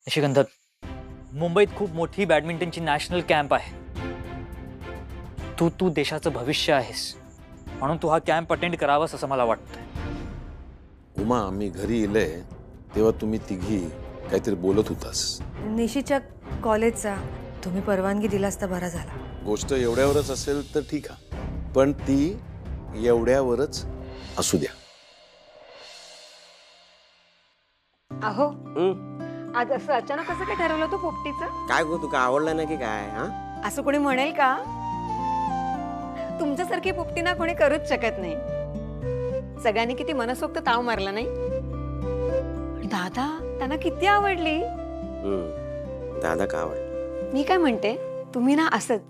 निशिगंध, मुंबईत खूप मोठी बॅडमिंटनची नॅशनल कॅम्प आहे. तू देशाचं भविष्य आहेस, म्हणून तू हा कॅम्प अटेंड करावास असं मला वाटतंय. उमा, मी घरी येले तेव्हा तुम्ही तिघी काहीतरी बोलत होतास. निशीच्या कॉलेजचा तुम्ही परवानगी दिलास तर बरा झाला. गोष्ट एवढ्यावरच असेल तर ठीक आहे, पण ती एवढ्यावरच असू द्या. अहो आज असं अचानक कसं काय ठरवलं तू पोपटीचं? काय गो, तुका आवडलं नाही की काय? हा, असं कोणी म्हणेल का? तुमच्यासारखी पोपटी ना कोणी करूच शकत नाही. सगळ्यांनी किती मनसोक्त ताव मारला नाही. दादा त्यांना किती आवडली. दादा का आवडली? मी काय म्हणते, तुम्ही ना असंच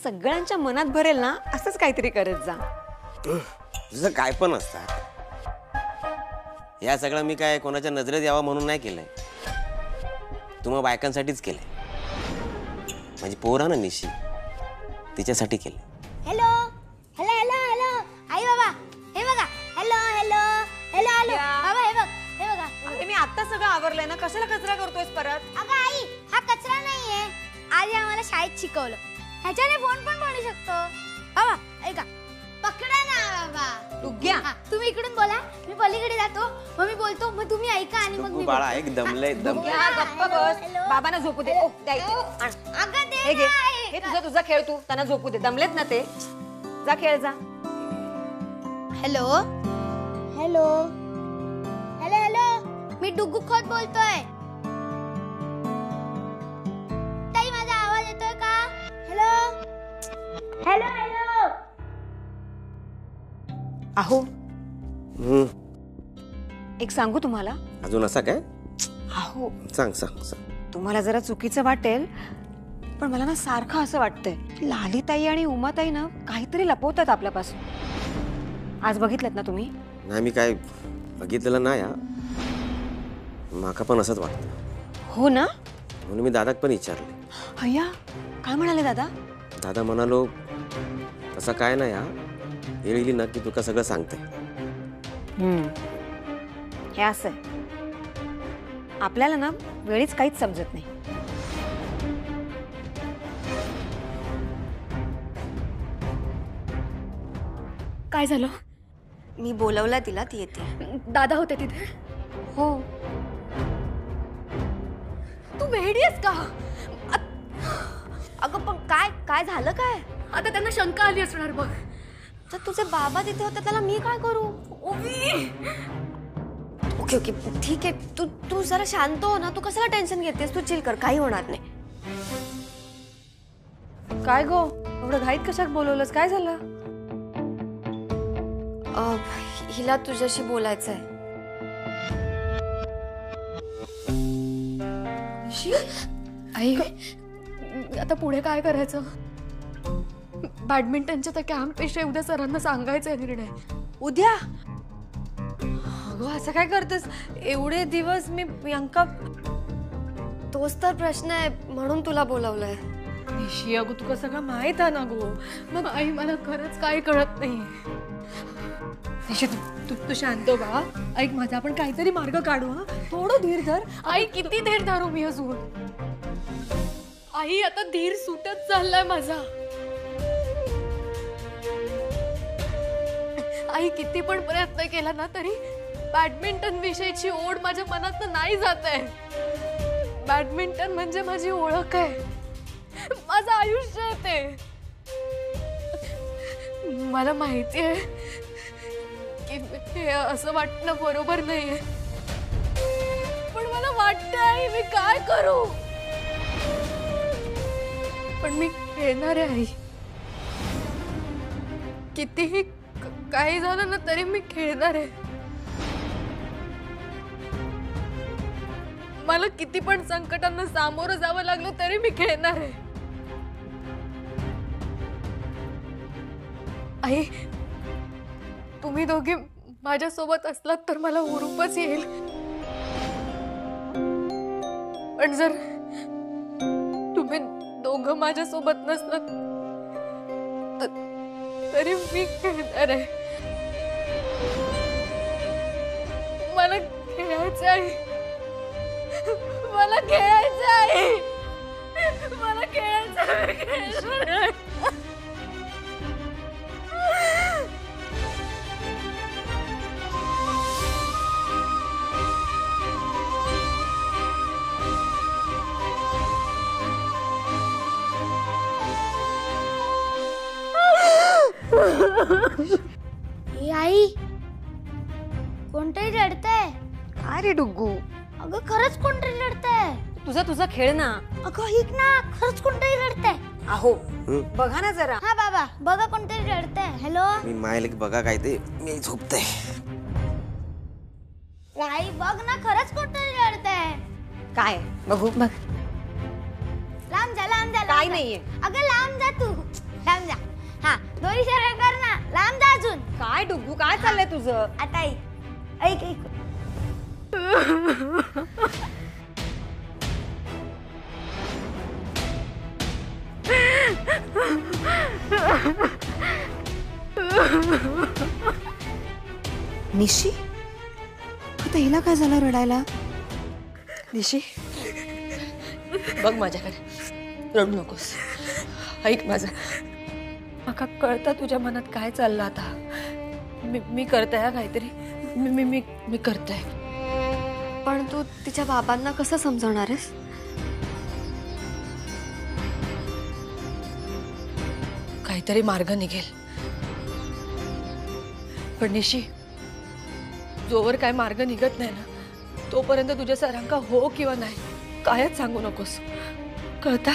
सगळ्यांच्या मनात भरेल ना असंच काहीतरी करत जा. तुझं काय पण असतात. या सगळं मी काय कोणाच्या नजरेत यावं म्हणून नाही केलंय. तुम्हा बायकांसाठीच केलंय. माझी पोरा ना निशी, तिच्यासाठी केलंय. हॅलो हॅलो हॅलो हॅलो आई बाबा हे बघा. हॅलो हॅलो हॅलो हॅलो बाबा हे बघ, हे बघा. अरे मी आता सगळं आवरलंय ना, कशाला कचरा करतोयस परत? अगं आई, हा कचरा नाहीये. आज आम्हाला शाळेत शिकवलं, ह्याच्याने फोन पण बनवू शकतो. बाबा ऐका, पकडा ना बाबा. डुग्ग्या, तुम्ही इकडून बोला, मी पलीकडे जातो, मग मी बोलतो, मग तुम्ही ऐका आणि मग मी बाळा एक दमलंय डुग्ग्या, गप्प बस. बाबांना झोपू दे. ओ द्या इथे. आण. अगं दे हे घे, ना, आई. हे तुझा खेळ, तू त्यांना झोपू दे. दमलेत ना ते, जा खेळ जा. हॅलो हॅलो हॅलो हॅलो मी डुग्गू खोत बोलतोय. ताई माझा आवाज येतोय का? Hello hello hello. अहो एक सांगू तुम्हाला? अजून असा काय? अहो सांग सांग सांग. तुम्हाला जरा चुकीचं वाटेल, पण मला ना सारखं असं वाटतंय, लालीताई आणि उमाताई ना काहीतरी लपवतात आपल्यापासून. आज बघितलं ना तुम्ही? नाही, मी काय बघितलेलं नाही. माका पण असंच वाटतं. हो ना, म्हणून मी दादाक पण विचारले. अय्या काय म्हणाले दादा? दादा म्हणालो असं काय नाही. वेळ येईल ना की तुका सगळं सांगते. हे असं आहे, आपल्याला ना वेळीच काहीच समजत नाही. काय झालं? मी बोलवला तिला, ती येते. दादा होते तिथे? हो. तू वेडी आहेस का? अगं पण काय काय झालं काय? आता त्यांना शंका आली असणार बघ. तर तुझे बाबा तिथे होते, त्याला मी काय करू? ओके ओके ठीक आहे, तू जरा शांत हो ना. तू कशाला टेन्शन घेतेस? तू चिल कर, काही होणार नाही. काय गो, एवढं घाईत कशात बोलवलंस? काय झालं? हिला तुझ्याशी बोलायचं आहे. आई, आता पुढे काय करायचं? बॅडमिंटनच्या त्या कॅम्प विषयी उद्या सरांना सांगायचा आहे निर्णय. उद्या? अगं असं काय करतेस? एवढे दिवस मी प्रियंका, तोच तर प्रश्न आहे, म्हणून तुला बोलवलंय. निशी अगो, तुला सगळं माहित आहे ना गो. मग आई, मला खरंच काही कळत नाही. निशी तू शांत हो बा. ऐक माझा, आपण काहीतरी मार्ग काढू. हा, थोडं धीर धर. आई किती धीर धरू मी अजून? आई आता धीर सुटत चाललाय माझा. आई किती पण प्रयत्न केला ना तरी बॅडमिंटन विषयीची ओढ माझ्या मनात नाही जात आहे. बॅडमिंटन म्हणजे माझी ओळख आहे, माझं आयुष्य आहे ते. मला माहिती आहे की हे असं वाटणं बरोबर नाहीये, पण मला वाटतंय मी काय करू. पण मी खेळणार आहे आई. कितीही काही झालं ना तरी मी खेळणार आहे. मला किती पण संकटांना सामोरं जावं लागलं तरी मी खेळणार आहे. आई, तुम्ही दोघे माझ्या सोबत असलात तर मला हुरूपच येईल, पण जर तुम्ही दोघं माझ्या सोबत नसलात तरी मी खेळणार आहे. मला खेळायचं आहे, मला खेळ ए आई, कोणतरी रडतंय. काय रे डुग्गू, अगं खरंच कोणतरी रडतंय. तुझा खेळ ना. अगं ऐक ना, खरंच कोणतरी रडतंय. अहो बघा ना जरा. हा बाबा, बघा कोणतरी रडतंय. हॅलो मी मायला की बघा काय ते, मी झोपतंय. आई बघ ना, खरंच कोणतरी रडतंय. काय बघू बघ. लांब जा, लांब जा. काय नाहीये. अगं लांब जा तू, लांब जा. हा दोरी सरळ कर ना, लांब जा अजून. काय डुग्गू, काय चाललंय तुझं? आता ऐक ऐक. निशी, आता हिला काय झालं रडायला? निशी, बघ माझ्याकडे, रडू नकोस. ऐक माझं, माका कळतं तुझ्या मनात काय चाललं आता. मी करते हा काहीतरी, मी करते. पण तू तिच्या बाबांना कसं समजवणार आहेस? काहीतरी मार्ग निघेल. पण निशी, जोवर काय मार्ग निघत नाही ना, तोपर्यंत तुझ्या सरांका हो किंवा नाही कायच सांगू नकोस, कळता?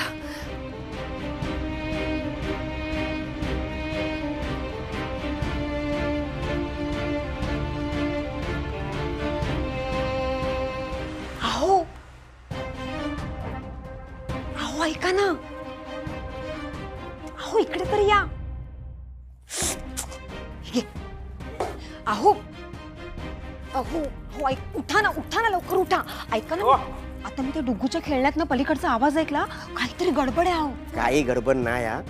अहो अहो ऐका ना. अहो इकडे तर या. हे. अहो अहो हो ऐक, उठा ना लवकर उठा. ऐका ना, आता मी त्या डुग्गूच्या खेळण्यात पलीकडचा आवाज ऐकला. काहीतरी गडबड आहे. अहो काही गडबड नाही हा.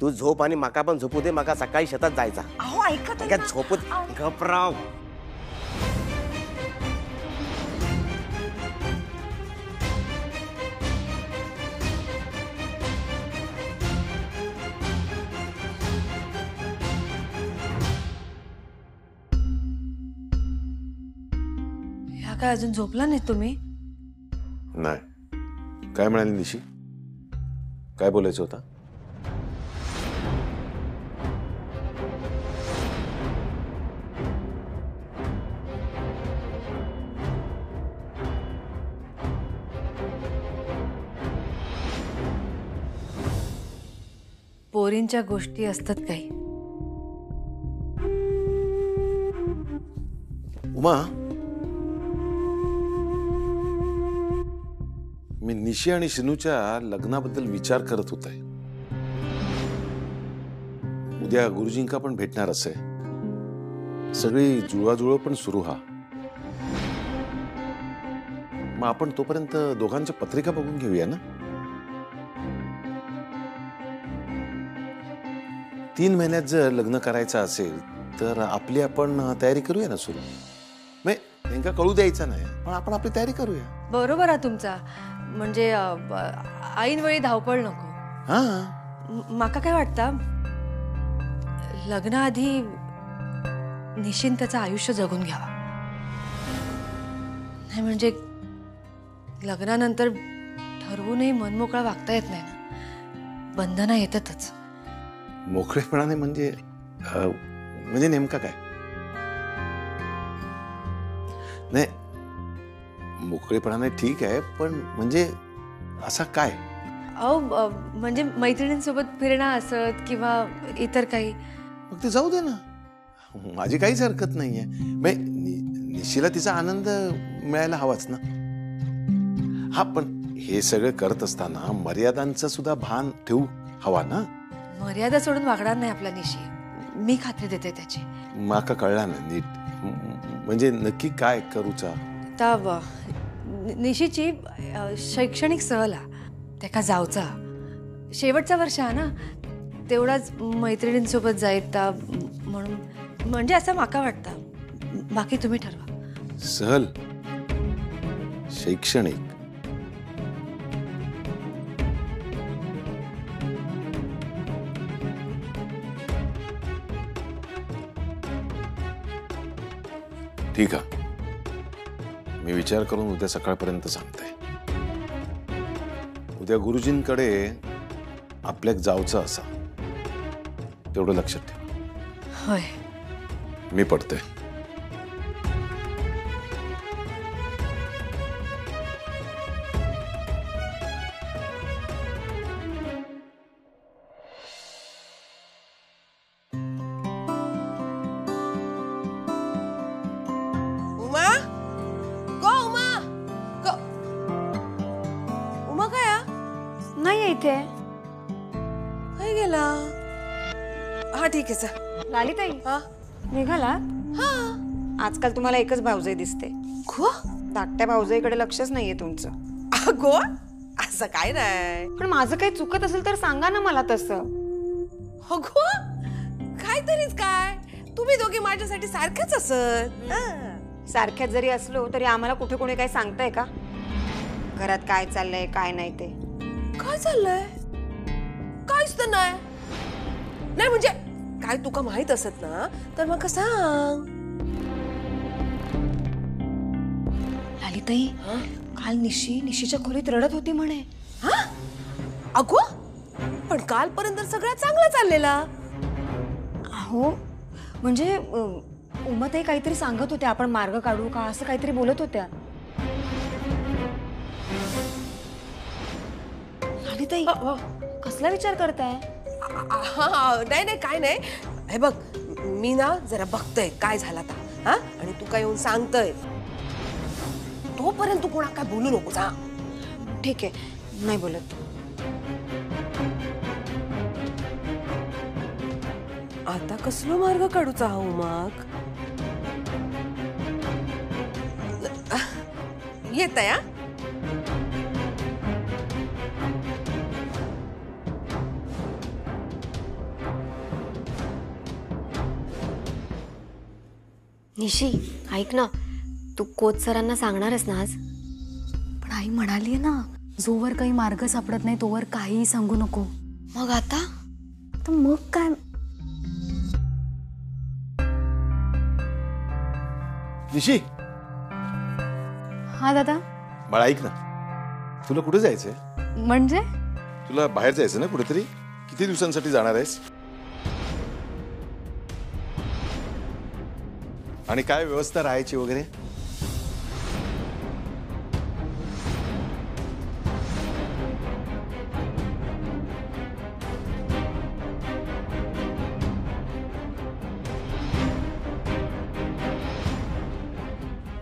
तू झोप आणि माका पण झोपू दे. माका सकाळी शेतात जायचा. अहो ऐका तरी ना. झोपत घबराव. ह्या काय अजून झोपला नाही तुम्ही? नाही. काय म्हणाली निशी? काय बोलायचं होता? पोरींच्या गोष्टी असतात काही. उमा, मी निशी आणि शिनूच्या लग्नाबद्दल विचार करत होते. उद्या गुरुजींका पण भेटणार असे. सगळी जुळवाजुळव पण सुरू हा. मग आपण तोपर्यंत दोघांच्या पत्रिका बघून घेऊया ना. 3 महिन्यात जर लग्न करायचं असेल तर आपली आपण तयारी करूया ना सुरू. नेमका कळू द्यायचा नाही, पण आपण आपली तयारी करूया. बरोबर आहे तुमचा. म्हणजे ऐन वेळी धावपळ नको. हा, माका काय वाटतं, लग्नाआधी निशिन त्याचं आयुष्य जगून घ्यावा. नाही म्हणजे लग्नानंतर ठरवूनही मनमोकळा वागता येत नाही ना. बंधनं येतातच. मोकळेपणाने म्हणजे नेमका काय? नाही, मोकळेपणाने ठीक आहे, पण म्हणजे असा काय? अहो म्हणजे मैत्रिणींसोबत फिरणं असत किंवा इतर काही. मग ते जाऊ दे ना, माझी काहीच हरकत नाहीये. निशीला तिचा आनंद मिळायला हवाच ना. हा, पण हे सगळं करत असताना मर्यादांचं सुद्धा भान ठेवू हवा ना. मर्यादा सोडून वागणार नाही आपला निशी, मी खात्री देते त्याची. माका कळला ना नीट, म्हणजे नक्की काय करूचा? आता निशीची शैक्षणिक सहला त्याका जावचा शेवटचा वर्ष आहे ना, तेवढाच मैत्रिणींसोबत जायता म्हणून. म्हणजे असं माका वाटतं. बाकी तुम्ही ठरवा. सहल, शैक्षणिक. ठीक आहे, मी विचार करून उद्या सकाळपर्यंत सांगते. उद्या गुरुजींकडे आपल्याक जावचं असा, तेवढं लक्षात ठेवा. होय. मी पडतोय. उमा गो उमा गो उमा काय नाही आहे इथे. काय गेला? हा ठीक आहे चल. लालिताई हा निघाला. हा आजकाल तुम्हाला एकच भाऊजाई दिसते. गो धाकट्या भाऊजाईकडे लक्षच नाहीये तुमचं. गो असं काय नाही. पण माझं काही चुकत असेल तर सांगा ना मला तसं. गो काहीतरीच काय. तुम्ही दोघी माझ्यासाठी सारखेच असत. सारख्यात जरी असलो तरी आम्हाला कुठे कोणी काही सांगताय का? घरात काय चाललंय काय नाही ते. काय चाललंय? काहीच तर नाही. नाही म्हणजे काय तुका माहित असत ना तर मग सांग. लालिताई काल निशीच्या खोलीत रडत होती म्हणे. हा अगो पण कालपर्यंत सगळं चांगला चाललेला. अहो म्हणजे उमाताई काहीतरी सांगत होत्या आपण मार्ग काढू का असं काहीतरी बोलत होत्या. लालिताई कसला विचार करताय? नाही नाही काय नाही. हे बघ मी ना जरा बघतोय काय झाला आता. हा आणि तू काय येऊन सांगतोय तोपर्यंत तू कोणा काय बोलू नको. हा ठीक आहे नाही बोलत. आता कसलो मार्ग काढूचा हा उमाक? येत या निशी ऐक ना, तू कोच सरांना सांगणारच ना आज? पण आई म्हणाली ना जोवर काही मार्ग सापडत नाही तोवर काहीही सांगू नको. मग आता तर मग काय? निशी हा दादा. बाळा ऐक ना, तुला कुठे जायचंय? म्हणजे तुला बाहेर जायचं ना कुठेतरी? किती दिवसांसाठी जाणार आहेस? आणि काय व्यवस्था राहायची वगैरे?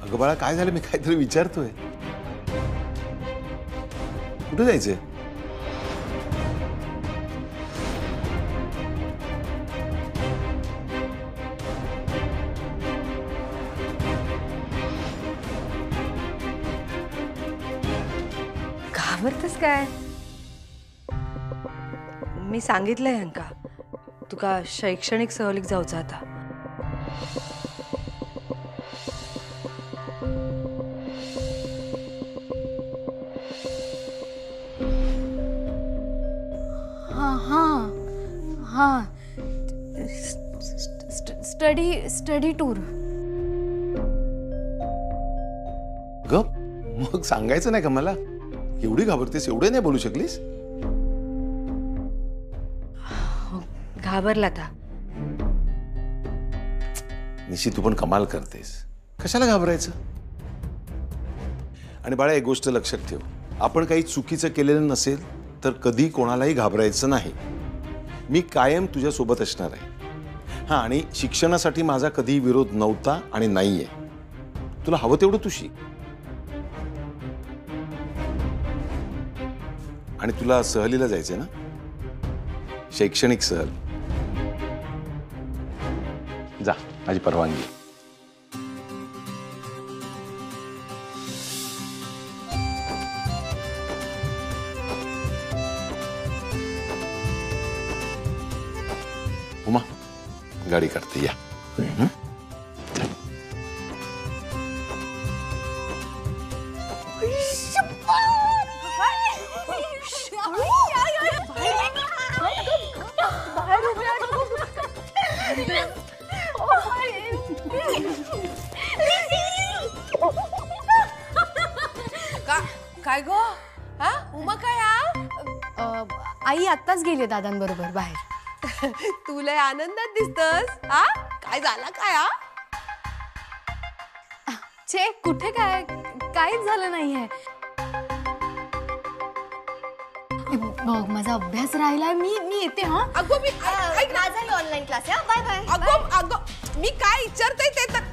अगं बाळा काय झालं? मी काहीतरी विचारतोय. कुठे जायचंय? घाबरतेस काय? मी सांगितलंय अंका तुका शैक्षणिक सहलीक जाऊचा आता. हाँ स्टडी टूर. गप मग सांगायचं नाही का मला? एवढी घाबरतेस? एवढे नाही बोलू शकलीस? घाबरला था. निशी तू पण कमाल करतेस. कशाला घाबरायचं? आणि बाळा एक गोष्ट लक्षात ठेव, आपण काही चुकीचं केलेलं नसेल तर कधी कोणालाही घाबरायचं नाही. मी कायम तुझ्या सोबत असणार आहे. हा आणि शिक्षणासाठी माझा कधी विरोध नव्हता आणि नाहीये. तुला हवं तेवढं तू शिक. आणि तुला सहलीला जायचंय ना? शैक्षणिक सहल. जा, माझी परवानगी. उमा गाडी काढते या. काय गो? हा उमा काय? आई आत्ताच गेली दादांबरोबर बाहेर. तू लय आनंदात दिसतस. हा काय झाला काय? हा छे कुठे काय काहीच झालं नाहीये. बघ माझा अभ्यास राहिलाय. मी येते. हा अगो मी ऐक ना, माझा ऑनलाईन क्लास आहे. Bye bye. अगो अगो मी काय विचारते ते तर.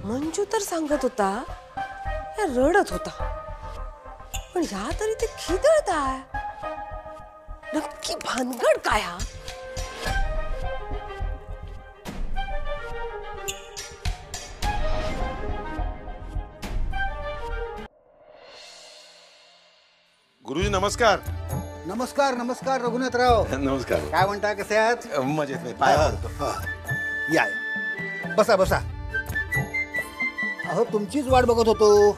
मंजू तर सांगत होता या रडत होता, पण या तरी ते खिदळताय. नक्की भानगड काय? हा गुरुजी नमस्कार. नमस्कार नमस्कार रघुनाथराव. नमस्कार. काय म्हणता, कसे आहात? मजेत नाही, पाय पडतो. या बसा बसा. अहो तुमचीच वाट बघत होतो.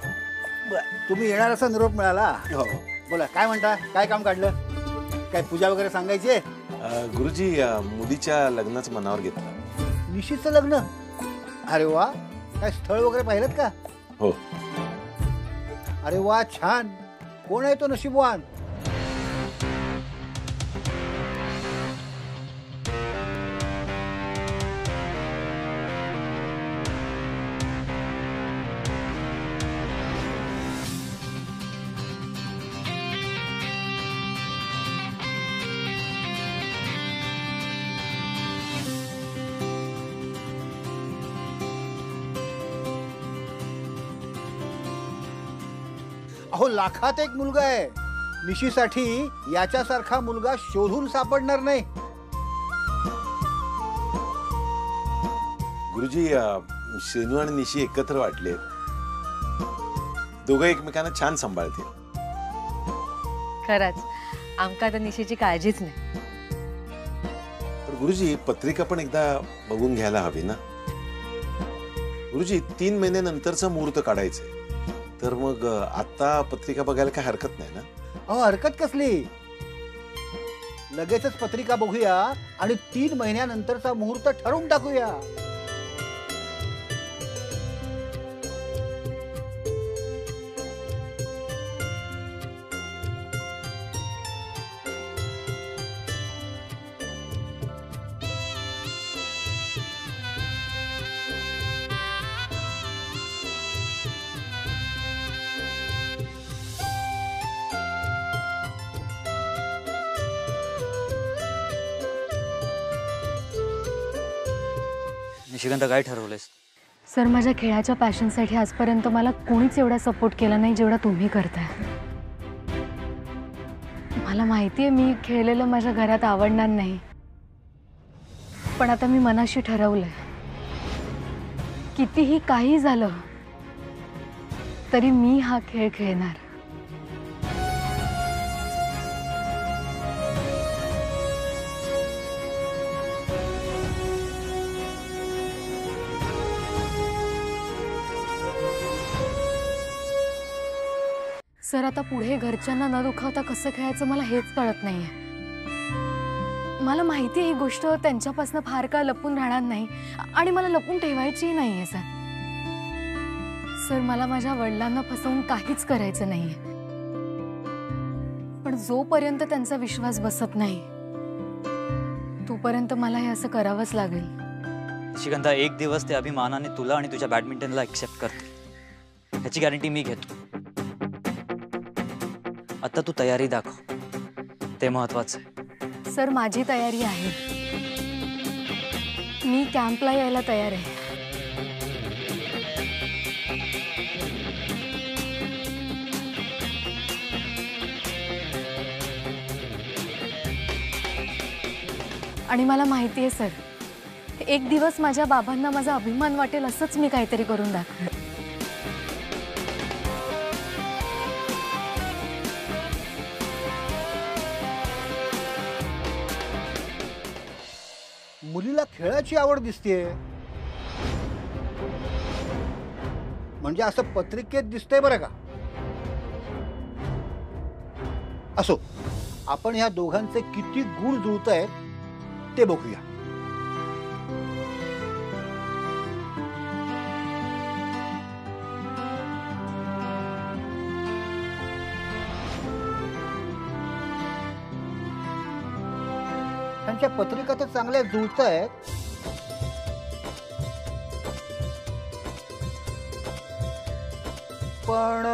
तुम्ही येणार असा निरोप मिळाला. हो. बोला काय म्हणता, काय काम काढलं? काय पूजा वगैरे सांगायची? गुरुजी मुलीच्या लग्नाचं मनावर घेतलं. निशीचं लग्न? अरे वा, काय स्थळ वगैरे पाहिलं का? हो. अरे वा छान. कोण आहे तो नशीबवान? अहो लाखात एक मुलगा आहे. निशीसाठी याच्यासारखा मुलगा शोधून सापडणार नाही. गुरुजी शेनू आणि निशी एकत्र वाटले. दोघं एकमेकांना छान सांभाळतील. खरंच आमका तर निशीची काळजीच नाही. पण गुरुजी पत्रिका पण एकदा बघून घ्यायला हवी ना. गुरुजी 3 महिन्यानंतरचा मुहूर्त काढायचंय, तर मग आता पत्रिका बघायला काय हरकत नाही ना? अहो हरकत कसली, लगेचच पत्रिका बघूया आणि 3 महिन्यानंतरचा मुहूर्त ठरवून टाकूया. निशिकांत काय ठरवलंयस? सर माझ्या खेळाच्या पॅशनसाठी आजपर्यंत मला कोणीच एवढा सपोर्ट केला नाही जेवढा तुम्ही करताय. मला माहिती आहे मी खेळलेलं माझ्या घरात आवडणार नाही, पण आता मी मनाशी ठरवलंय कितीही काही झालं तरी मी हा खेळ खेळणार. सर आता पुढे घरच्यांना न दुखावता कसं खेळायचं मला हेच कळत नाहीये. मला माहिती आहे ही गोष्ट त्यांच्यापासून फार काळ लपून राहणार नाही आणि मला लपून ठेवायचीही नाहीये. सर मला माझ्या वडिलांना फसवून काहीच करायचं नाहीये, पण जोपर्यंत त्यांचा विश्वास बसत नाही तोपर्यंत मला हे असं करावंच लागेल. निशिकांत एक दिवस ते अभिमानाने तुला आणि तुझ्या बॅडमिंटनला एक्सेप्ट करतील ह्याची गॅरंटी मी घेतो. आता तू तयारी दाखव, ते महत्वाचं आहे. सर माझी तयारी आहे. मी कॅम्पला यायला तयार आहे. आणि मला माहिती आहे सर, एक दिवस माझ्या बाबांना माझा अभिमान वाटेल असंच मी काहीतरी करून दाखवेन. मुलीला खेळाची आवड दिसतेय, म्हणजे असं पत्रिकेत दिसतंय बरं का. असो, आपण ह्या दोघांचे किती गुण जुळतायत ते बघूया. त्यांच्या पत्रिका तर चांगल्या जुळत आहेत, पण